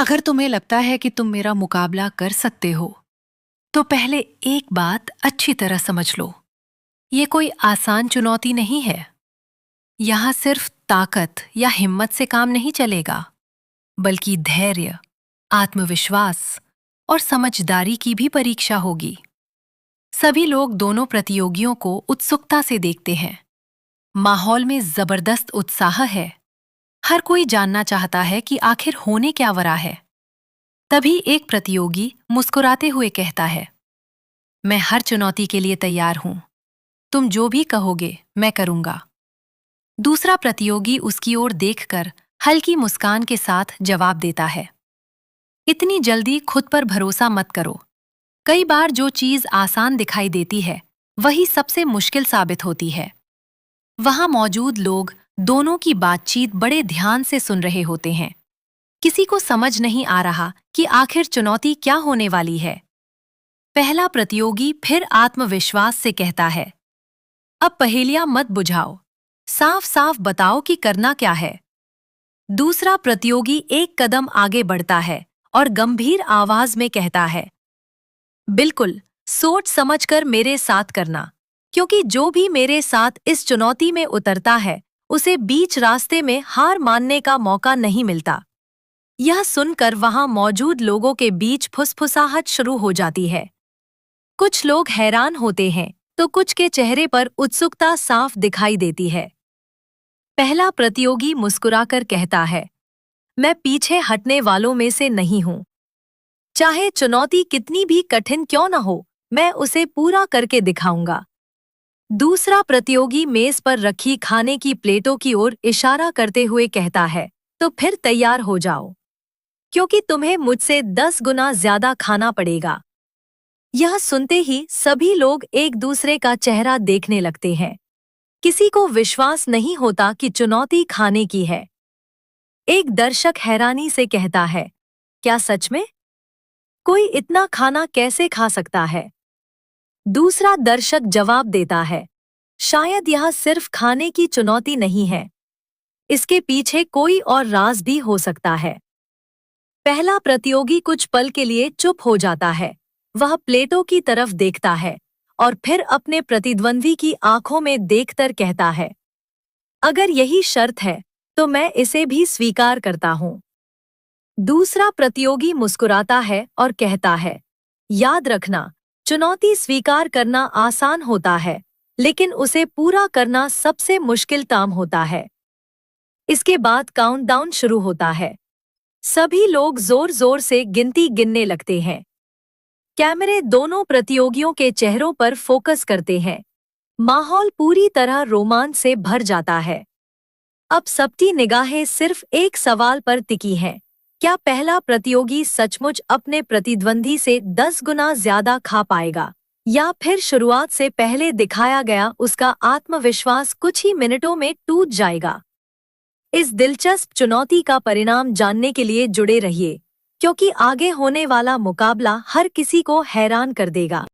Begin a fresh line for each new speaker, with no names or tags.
अगर तुम्हें लगता है कि तुम मेरा मुकाबला कर सकते हो, तो पहले एक बात अच्छी तरह समझ लो। ये कोई आसान चुनौती नहीं है। यहाँ सिर्फ ताकत या हिम्मत से काम नहीं चलेगा, बल्कि धैर्य, आत्मविश्वास और समझदारी की भी परीक्षा होगी। सभी लोग दोनों प्रतियोगियों को उत्सुकता से देखते हैं। माहौल में जबरदस्त उत्साह है। हर कोई जानना चाहता है कि आखिर होने क्या वाला है। तभी एक प्रतियोगी मुस्कुराते हुए कहता है, मैं हर चुनौती के लिए तैयार हूं। तुम जो भी कहोगे मैं करूंगा। दूसरा प्रतियोगी उसकी ओर देखकर हल्की मुस्कान के साथ जवाब देता है, इतनी जल्दी खुद पर भरोसा मत करो। कई बार जो चीज आसान दिखाई देती है, वही सबसे मुश्किल साबित होती है। वहां मौजूद लोग दोनों की बातचीत बड़े ध्यान से सुन रहे होते हैं। किसी को समझ नहीं आ रहा कि आखिर चुनौती क्या होने वाली है। पहला प्रतियोगी फिर आत्मविश्वास से कहता है, अब पहेलियां मत बुझाओ, साफ साफ बताओ कि करना क्या है। दूसरा प्रतियोगी एक कदम आगे बढ़ता है और गंभीर आवाज में कहता है, बिल्कुल, सोच समझकर मेरे साथ करना, क्योंकि जो भी मेरे साथ इस चुनौती में उतरता है, उसे बीच रास्ते में हार मानने का मौका नहीं मिलता। यह सुनकर वहां मौजूद लोगों के बीच फुसफुसाहट शुरू हो जाती है। कुछ लोग हैरान होते हैं, तो कुछ के चेहरे पर उत्सुकता साफ दिखाई देती है। पहला प्रतियोगी मुस्कुराकर कहता है, मैं पीछे हटने वालों में से नहीं हूं। चाहे चुनौती कितनी भी कठिन क्यों न हो, मैं उसे पूरा करके दिखाऊंगा। दूसरा प्रतियोगी मेज पर रखी खाने की प्लेटों की ओर इशारा करते हुए कहता है, तो फिर तैयार हो जाओ, क्योंकि तुम्हें मुझसे 10 गुना ज्यादा खाना पड़ेगा। यह सुनते ही सभी लोग एक दूसरे का चेहरा देखने लगते हैं। किसी को विश्वास नहीं होता कि चुनौती खाने की है। एक दर्शक हैरानी से कहता है, क्या सच में? कोई इतना खाना कैसे खा सकता है? दूसरा दर्शक जवाब देता है, शायद यह सिर्फ खाने की चुनौती नहीं है। इसके पीछे कोई और राज भी हो सकता है। पहला प्रतियोगी कुछ पल के लिए चुप हो जाता है। वह प्लेटों की तरफ देखता है और फिर अपने प्रतिद्वंदी की आंखों में देखकर कहता है, अगर यही शर्त है, तो मैं इसे भी स्वीकार करता हूं। दूसरा प्रतियोगी मुस्कुराता है और कहता है, याद रखना, चुनौती स्वीकार करना आसान होता है, लेकिन उसे पूरा करना सबसे मुश्किल काम होता है। इसके बाद काउंटडाउन शुरू होता है। सभी लोग जोर जोर से गिनती गिनने लगते हैं। कैमरे दोनों प्रतियोगियों के चेहरों पर फोकस करते हैं। माहौल पूरी तरह रोमांच से भर जाता है। अब सबकी निगाहें सिर्फ एक सवाल पर टिकी हैं। क्या पहला प्रतियोगी सचमुच अपने प्रतिद्वंदी से 10 गुना ज्यादा खा पाएगा, या फिर शुरुआत से पहले दिखाया गया उसका आत्मविश्वास कुछ ही मिनटों में टूट जाएगा? इस दिलचस्प चुनौती का परिणाम जानने के लिए जुड़े रहिए, क्योंकि आगे होने वाला मुकाबला हर किसी को हैरान कर देगा।